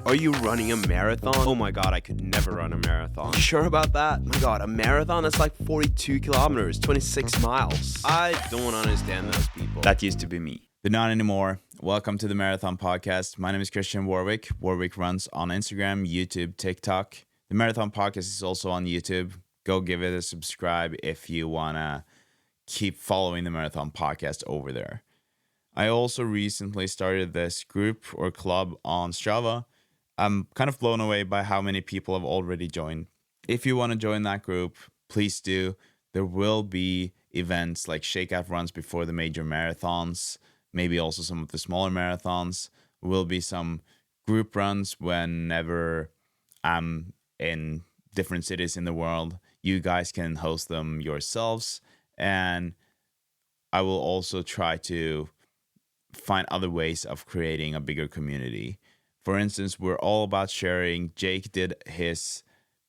Are you running a marathon? Oh my god, I could never run a marathon. You sure about that? My god, a marathon? That's like 42 kilometers, 26 miles. I don't understand those people. That used to be me, but not anymore. Welcome to the Marathon Podcast. My name is Christian Warwick. Warwick runs on Instagram, YouTube, TikTok. The Marathon Podcast is also on YouTube. Go give it a subscribe if you want to keep following the Marathon Podcast over there. I also recently started this group or club on Strava. I'm kind of blown away by how many people have already joined. If you want to join that group, please do. There will be events like shakeout runs before the major marathons, maybe also some of the smaller marathons. There will be some group runs whenever I'm in different cities in the world. You guys can host them yourselves, and I will also try to find other ways of creating a bigger community. For instance, we're all about sharing. Jake did his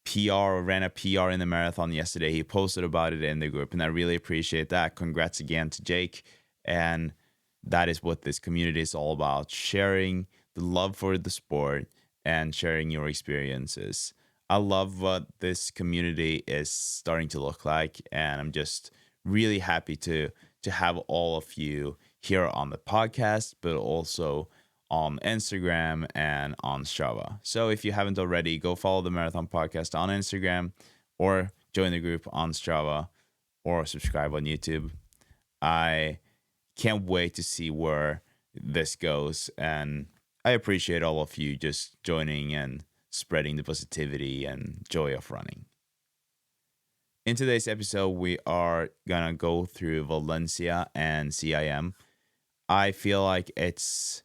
PR, ran a PR in the marathon yesterday. He posted about it in the group, and I really appreciate that. Congrats again to Jake. And that is what this community is all about, sharing the love for the sport and sharing your experiences. I love what this community is starting to look like, and I'm just really happy to have all of you here on the podcast, but also on Instagram and on Strava. So if you haven't already, go follow the Marathon Podcast on Instagram or join the group on Strava or subscribe on YouTube. I can't wait to see where this goes, and I appreciate all of you just joining and spreading the positivity and joy of running. In today's episode, we are gonna go through Valencia and CIM. I feel like it's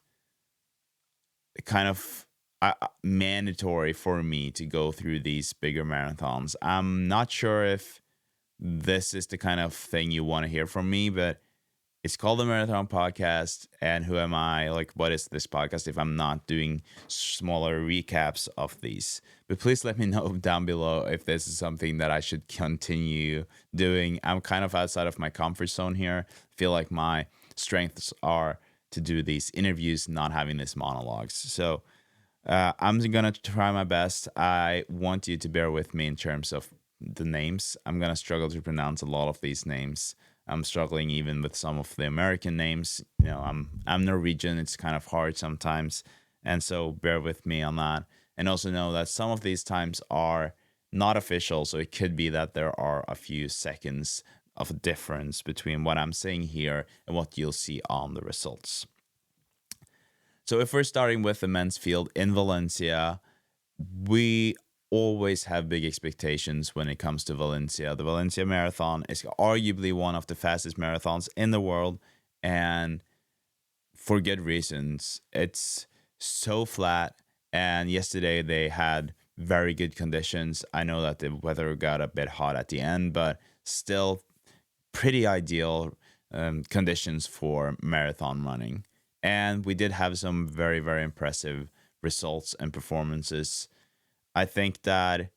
kind of mandatory for me to go through these bigger marathons. I'm not sure if this is the kind of thing you want to hear from me, but it's called the Marathon Podcast, and who am I? Like, what is this podcast if I'm not doing smaller recaps of these? But please let me know down below if this is something that I should continue doing. I'm kind of outside of my comfort zone here. I feel like my strengths are to do these interviews, not having these monologues. So I'm going to try my best. I want you to bear with me in terms of the names. I'm going to struggle to pronounce a lot of these names. I'm struggling even with some of the American names. You know, I'm Norwegian. It's kind of hard sometimes. And so bear with me on that. And also know that some of these times are not official. So it could be that there are a few seconds of a difference between what I'm saying here and what you'll see on the results. So if we're starting with the men's field in Valencia, we always have big expectations when it comes to Valencia. The Valencia Marathon is arguably one of the fastest marathons in the world, and for good reasons. It's so flat, and yesterday they had very good conditions. I know that the weather got a bit hot at the end, but still pretty ideal conditions for marathon running. And we did have some very, very impressive results and performances. I think that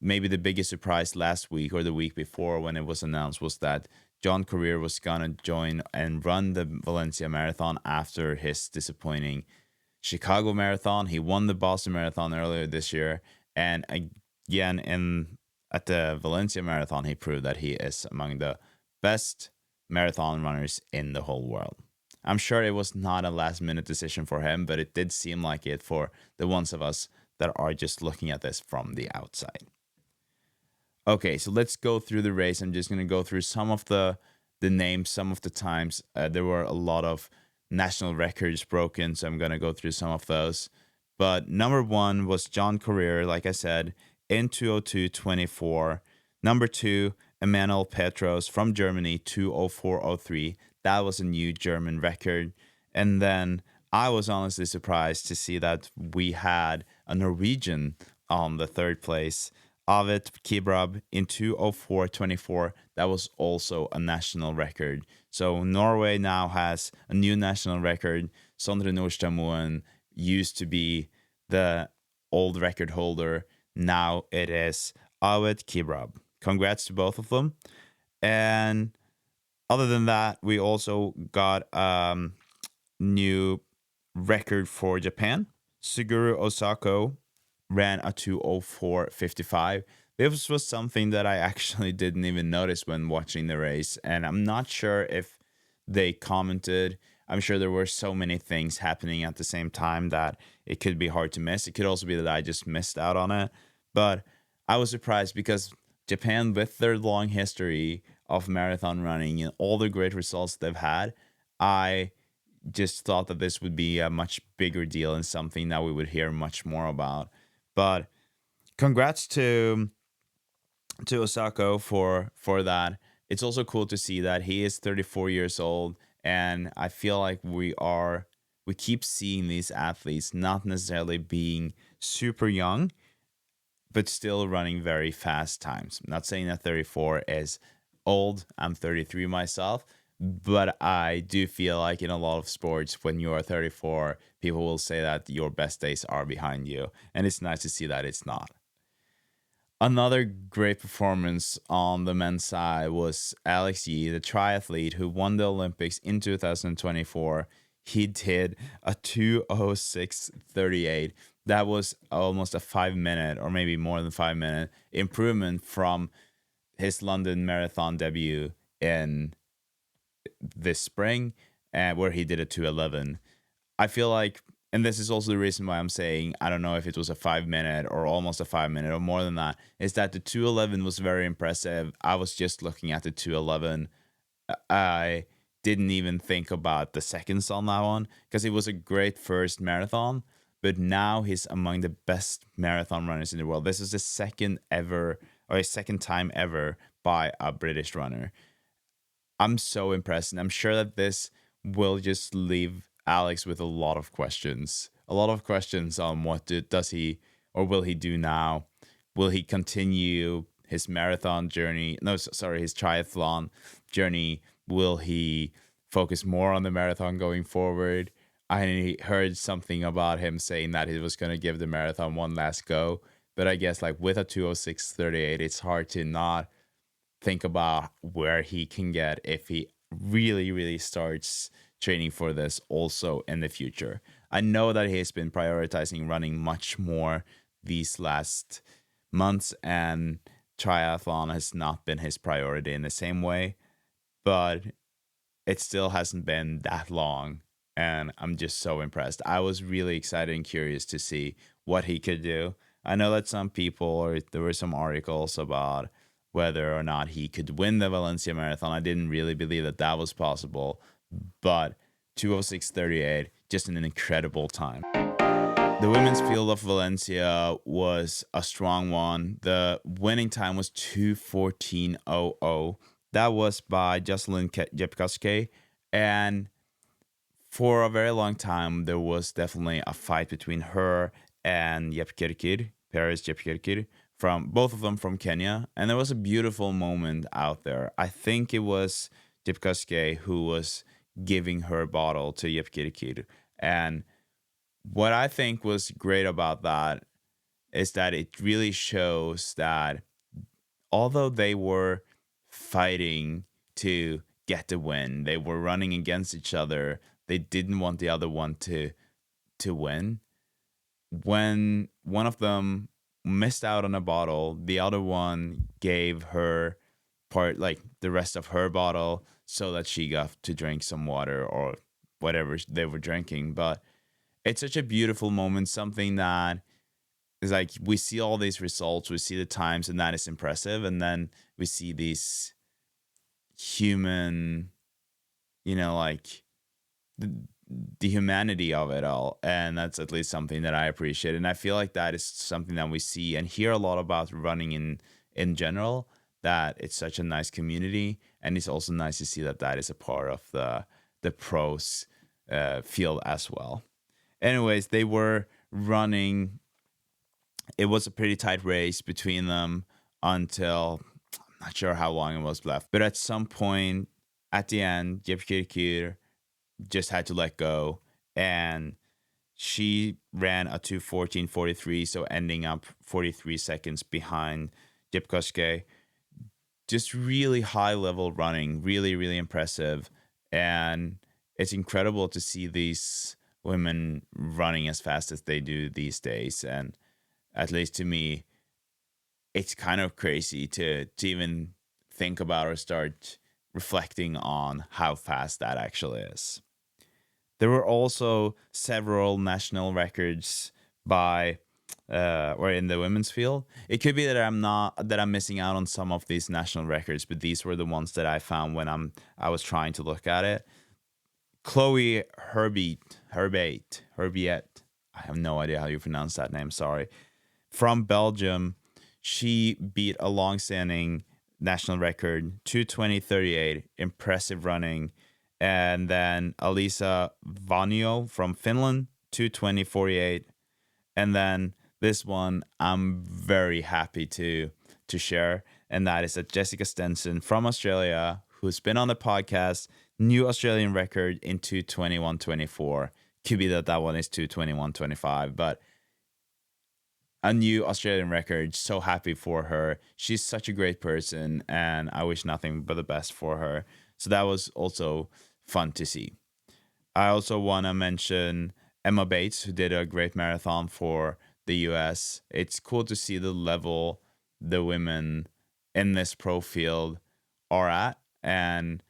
maybe the biggest surprise last week or the week before when it was announced was that John Courier was going to join and run the Valencia Marathon after his disappointing Chicago Marathon. He won the Boston Marathon earlier this year. And again, at the Valencia Marathon, he proved that he is among the best marathon runners in the whole world. I'm sure it was not a last-minute decision for him, but it did seem like it for the ones of us that are just looking at this from the outside. Okay, so let's go through the race. I'm just going to go through some of the names, some of the times. There were a lot of national records broken, so I'm going to go through some of those. But number one was John Courier, like I said, in 2:02:24. Number two, Emanuel Petros from Germany, 2:04:03. That was a new German record. And then I was honestly surprised to see that we had a Norwegian on the third place, Avet Kibrab, in 2:04:24. That was also a national record. So Norway now has a new national record. Sondre Nordstrøm used to be the old record holder. Now it is Avet Kibrab. Congrats to both of them. And other than that, we also got new record for Japan. Suguru Osako ran a 2:04:55. This was something that I actually didn't even notice when watching the race, and I'm not sure if they commented. I'm sure there were so many things happening at the same time that it could be hard to miss. It could also be that I just missed out on it, but I was surprised because Japan, with their long history of marathon running and all the great results they've had, I just thought that this would be a much bigger deal and something that we would hear much more about. But congrats to Osako for that. It's also cool to see that he is 34 years old, and I feel like we keep seeing these athletes not necessarily being super young, but still running very fast times. I'm not saying that 34 is old. I'm 33 myself, but I do feel like in a lot of sports, when you are 34, people will say that your best days are behind you. And it's nice to see that it's not. Another great performance on the men's side was Alex Yee, the triathlete who won the Olympics in 2024. He did a 2:06:38. That was almost a 5 minute or maybe more than 5 minute improvement from his London Marathon debut in this spring, where he did a 2:11. I feel like, and this is also the reason why I'm saying I don't know if it was a 5 minute or almost a 5 minute or more than that, is that the 2:11 was very impressive. I was just looking at the 2:11. I didn't even think about the seconds on that one because it was a great first marathon, but now he's among the best marathon runners in the world. This is the second ever, or a second time ever, by a British runner. I'm so impressed, and I'm sure that this will just leave Alex with a lot of questions. A lot of questions on does he or will he do now? Will he continue his marathon journey? No, sorry, his triathlon journey. Will he focus more on the marathon going forward? I heard something about him saying that he was going to give the marathon one last go, but I guess like with a 2:06:38, it's hard to not think about where he can get if he really, really starts training for this also in the future. I know that he's been prioritizing running much more these last months, and triathlon has not been his priority in the same way, but it still hasn't been that long. And I'm just so impressed. I was really excited and curious to see what he could do. I know that some people, or there were some articles about whether or not he could win the Valencia Marathon. I didn't really believe that that was possible, but 2:06:38, just an incredible time. The women's field of Valencia was a strong one. The winning time was 2:14:00. That was by Jocelyn Jepkoski. And for a very long time, there was definitely a fight between her and Jepkirkir, Paris Jepkirkir, from both of them from Kenya. And there was a beautiful moment out there. I think it was Jepkoski who was giving her bottle to Jepkirkir. And what I think was great about that is that it really shows that although they were fighting to get the win, they were running against each other. They didn't want the other one to win. When one of them missed out on a bottle, the other one gave her part, like the rest of her bottle, so that she got to drink some water or whatever they were drinking. But it's such a beautiful moment, something that is like we see all these results, we see the times, and that is impressive. And then we see these human, like the, the humanity of it all. And that's at least something that I appreciate. And I feel like that is something that we see and hear a lot about running in general, that it's such a nice community. And it's also nice to see that that is a part of the pros field as well. Anyways, they were running. It was a pretty tight race between them until I'm not sure how long it was left. But at some point at the end, Jepkirkir just had to let go, and she ran a 2:14:43, so ending up 43 seconds behind Jepkoski. Just really high level running, really, really impressive. And it's incredible to see these women running as fast as they do these days. And at least to me, it's kind of crazy to even think about or start reflecting on how fast that actually is. There were also several national records by or in the women's field. It could be that I'm missing out on some of these national records, but these were the ones that I found when I was trying to look at it. Chloe Herbiet. I have no idea how you pronounce that name. Sorry. From Belgium, she beat a long-standing national record, 2:20:38. Impressive running. And then Alisa Vanio from Finland, 2:20:48. And then this one I'm very happy to share, and that is that Jessica Stenson from Australia, who's been on the podcast, new Australian record in 2:21:24. Could be that one is 2:21:25, but a new Australian record. So happy for her. She's such a great person, and I wish nothing but the best for her. So that was also fun to see. I also want to mention Emma Bates, who did a great marathon for the US. It's cool to see the level the women in this pro field are at. And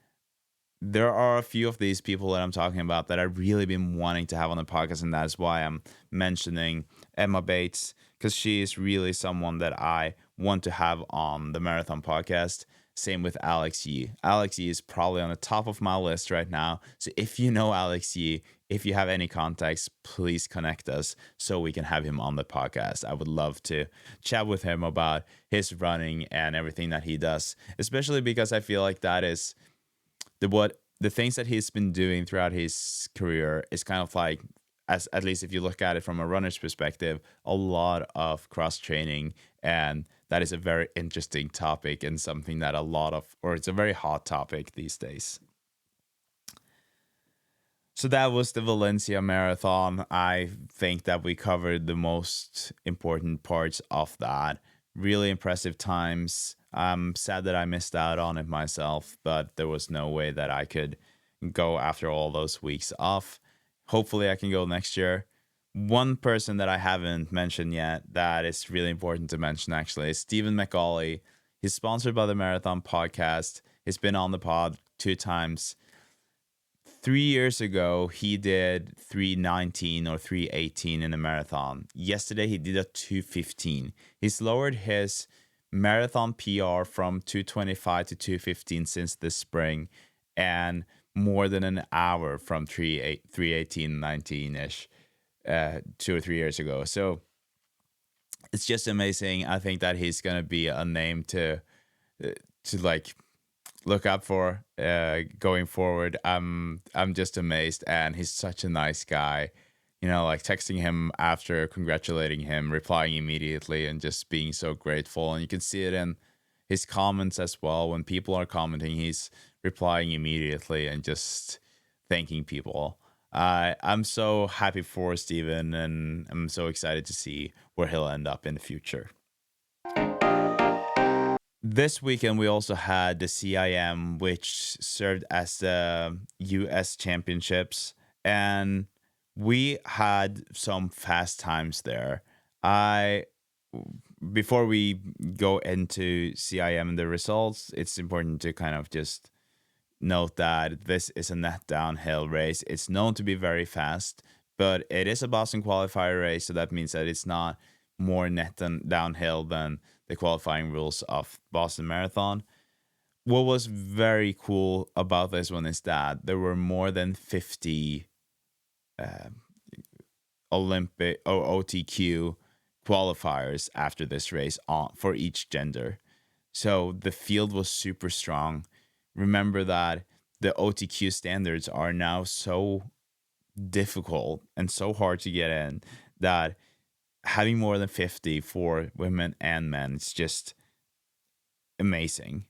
there are a few of these people that I'm talking about that I've really been wanting to have on the podcast. And that's why I'm mentioning Emma Bates, because she is really someone that I want to have on the Marathon podcast. Same with Alex Yee. Alex Yee is probably on the top of my list right now. So if you know Alex Yee, if you have any contacts, please connect us so we can have him on the podcast. I would love to chat with him about his running and everything that he does, especially because I feel like that is the things that he's been doing throughout his career is kind of like, as at least if you look at it from a runner's perspective, a lot of cross training, and that is a very interesting topic and something that it's a very hot topic these days. So that was the Valencia Marathon. I think that we covered the most important parts of that. Really impressive times. I'm sad that I missed out on it myself, but there was no way that I could go after all those weeks off. Hopefully I can go next year. One person that I haven't mentioned yet that is really important to mention actually is Stephen McAuley. He's sponsored by the Marathon Podcast. He's been on the pod 2 times. 3 years ago, he did 3:19 or 3:18 in a marathon. Yesterday, he did a 2:15. He's lowered his marathon PR from 2:25 to 2:15 since this spring, and more than an hour from 3:18:19-ish 2 or 3 years ago. So it's just amazing. I think that he's gonna be a name to like look up for going forward. I'm just amazed, and he's such a nice guy. You know, like texting him after congratulating him, replying immediately, and just being so grateful. And you can see it in his comments as well. When people are commenting, he's replying immediately and just thanking people. I'm so happy for Steven, and I'm so excited to see where he'll end up in the future. This weekend, we also had the CIM, which served as the US Championships, and we had some fast times there. I Before we go into CIM and the results, it's important to kind of just note that this is a net downhill race. It's known to be very fast, but it is a Boston qualifier race, so that means that it's not more net than downhill than the qualifying rules of Boston Marathon. What was very cool about this one is that there were more than 50 Olympic or OTQ qualifiers after this race for each gender. So the field was super strong. Remember that the OTQ standards are now so difficult and so hard to get in that having more than 50 for women and men is just amazing.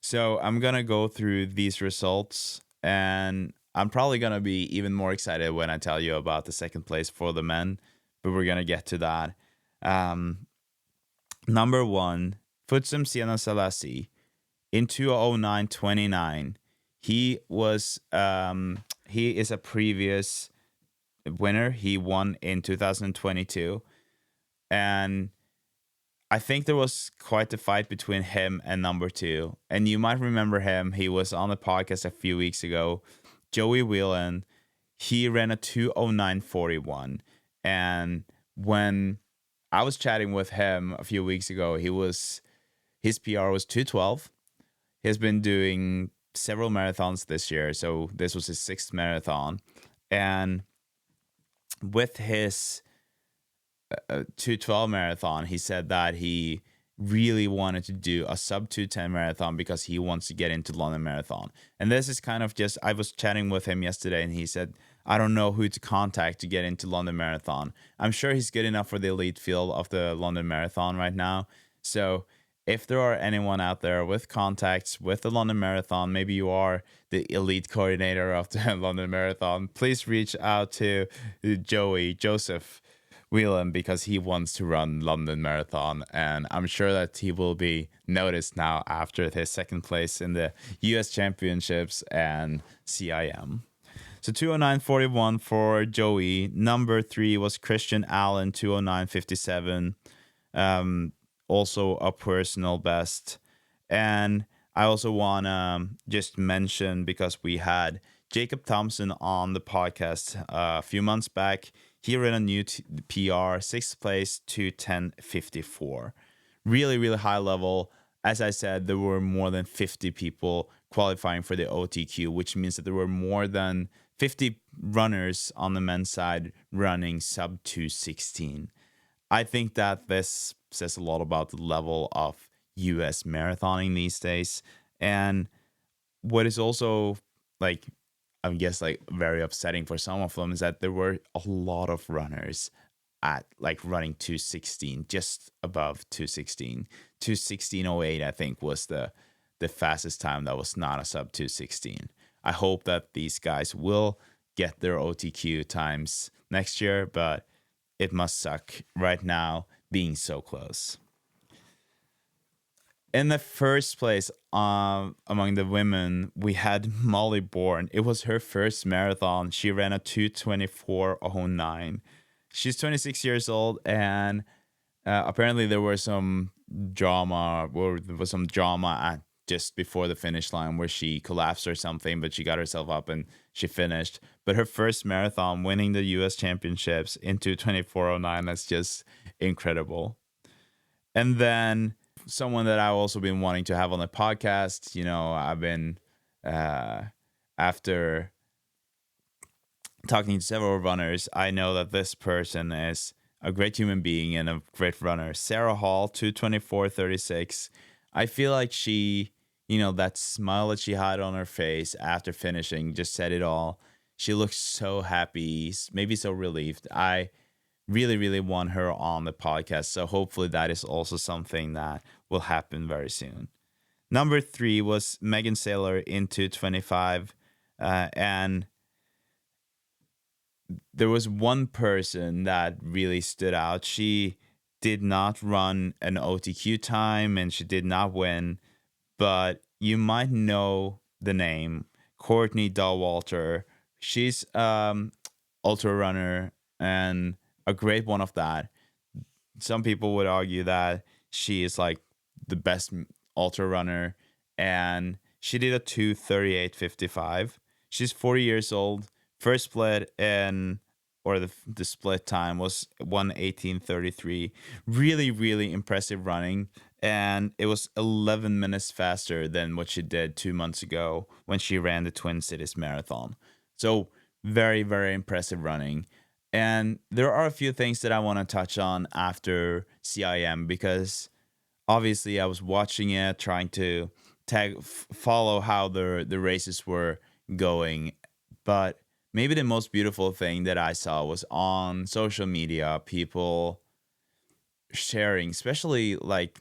So I'm going to go through these results, and I'm probably going to be even more excited when I tell you about the second place for the men, but we're going to get to that. Number 1, Futsum Siena Salasi in 2:09:29. He is a previous winner. He won in 2022. And I think there was quite a fight between him and number two. And you might remember him. He was on the podcast a few weeks ago. Joey Whelan. He ran a 2:09:41. And when I was chatting with him a few weeks ago, his PR was 2:12. He's been doing several marathons this year, so this was his sixth marathon. And with his 2:12 marathon, he said that he really wanted to do a sub 2:10 marathon because he wants to get into London Marathon. And this is kind of just, I was chatting with him yesterday and he said, I don't know who to contact to get into London Marathon. I'm sure he's good enough for the elite field of the London Marathon right now. So if there are anyone out there with contacts with the London Marathon, maybe you are the elite coordinator of the London Marathon, please reach out to Joseph Whelan because he wants to run London Marathon, and I'm sure that he will be noticed now after his second place in the US Championships and CIM. So 2:09:41 for Joey. Number 3 was Christian Allen, 2:09:57. Also a personal best. And I also want to just mention, because we had Jacob Thompson on the podcast a few months back. He ran a new PR, 6th place, 2:10:54. Really, really high level. As I said, there were more than 50 people qualifying for the OTQ, which means that there were more than 50 runners on the men's side running sub 2:16. I think that this says a lot about the level of US marathoning these days. And what is also, like, I guess, like, very upsetting for some of them is that there were a lot of runners at like running 2:16, just above 2:16. 2:16:08, I think, was the fastest time that was not a sub 2:16. I hope that these guys will get their OTQ times next year, but it must suck right now being so close. In the first place, among the women, we had Molly Bourne. It was her first marathon. She ran a 2:24:09. She's 26 years old, and apparently there was some drama, at just before the finish line where she collapsed or something, but she got herself up and she finished. But her first marathon, winning the US Championships in 2:24:09, that's just incredible. And then someone that I've also been wanting to have on the podcast, I've been, after talking to several runners, I know that this person is a great human being and a great runner. Sarah Hall, 2:24:36. I feel like she, that smile that she had on her face after finishing just said it all. She looks so happy, maybe so relieved. I really, really want her on the podcast. So hopefully that is also something that will happen very soon. Number 3 was Megan Saylor in 2:25. And there was one person that really stood out. She did not run an OTQ time and she did not win, but you might know the name Courtney Dawalter. She's ultra runner and a great one of that. Some people would argue that she is like the best ultra runner, and she did a 2:38:55. She's 40 years old. First split or the split time was 1:18:33. Really, really impressive running. And it was 11 minutes faster than what she did 2 months ago when she ran the Twin Cities Marathon. So very, very impressive running. And there are a few things that I want to touch on after CIM, because obviously I was watching it, trying to follow how the races were going. But maybe the most beautiful thing that I saw was on social media, people sharing, especially like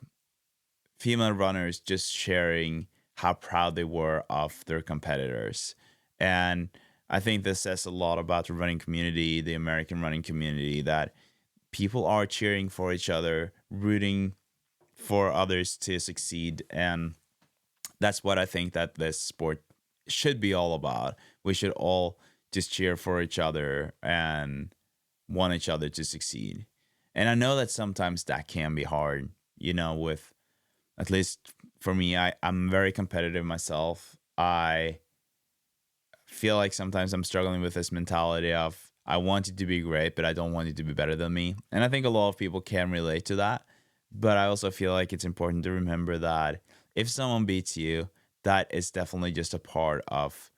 female runners, just sharing how proud they were of their competitors. And I think this says a lot about the running community, the American running community, that people are cheering for each other, rooting for others to succeed. And that's what I think that this sport should be all about. We should all just cheer for each other and want each other to succeed. And I know that sometimes that can be hard, with, at least for me, I'm very competitive myself. I feel like sometimes I'm struggling with this mentality of I want it to be great, but I don't want it to be better than me. And I think a lot of people can relate to that. But I also feel like it's important to remember that if someone beats you, that is definitely just a part of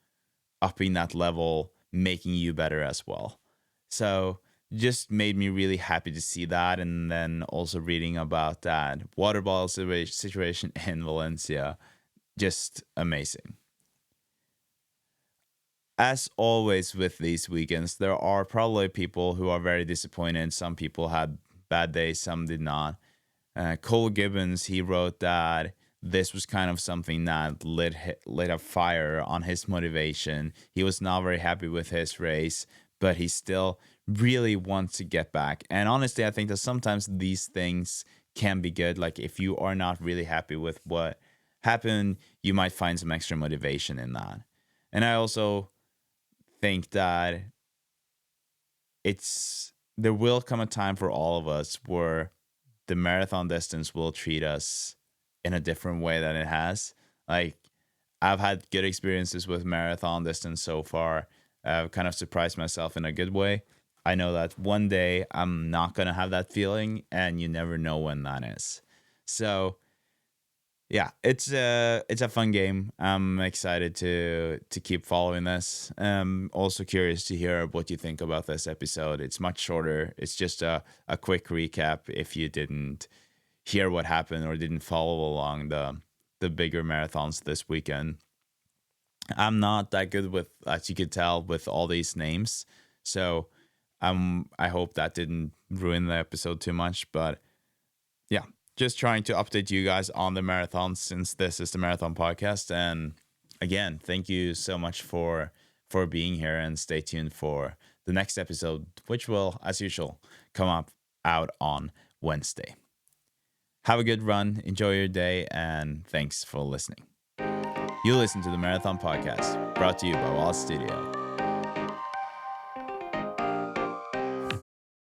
upping that level, making you better as well. So just made me really happy to see that. And then also reading about that water bottle situation in Valencia, just amazing. As always with these weekends, there are probably people who are very disappointed. Some people had bad days, some did not. Cole Gibbons, he wrote that this was kind of something that lit a fire on his motivation. He was not very happy with his race, but he still really wants to get back. And honestly, I think that sometimes these things can be good. Like if you are not really happy with what happened, you might find some extra motivation in that. And I also think that there will come a time for all of us where the marathon distance will treat us in a different way than it has. Like I've had good experiences with marathon distance so far. I've kind of surprised myself in a good way. I know that one day I'm not going to have that feeling, and you never know when that is. So yeah, it's a fun game. I'm excited to keep following this. Also curious to hear what you think about this episode. It's much shorter. It's just a quick recap if you didn't hear what happened or didn't follow along the bigger marathons this weekend. I'm not that good with, as you could tell, with all these names. So I hope that didn't ruin the episode too much. But yeah, just trying to update you guys on the marathon since this is the marathon podcast. And again, thank you so much for being here, and stay tuned for the next episode, which will, as usual, come up out on Wednesday. Have a good run, enjoy your day, and thanks for listening. You listen to the Marathon Podcast, brought to you by Wall Studio.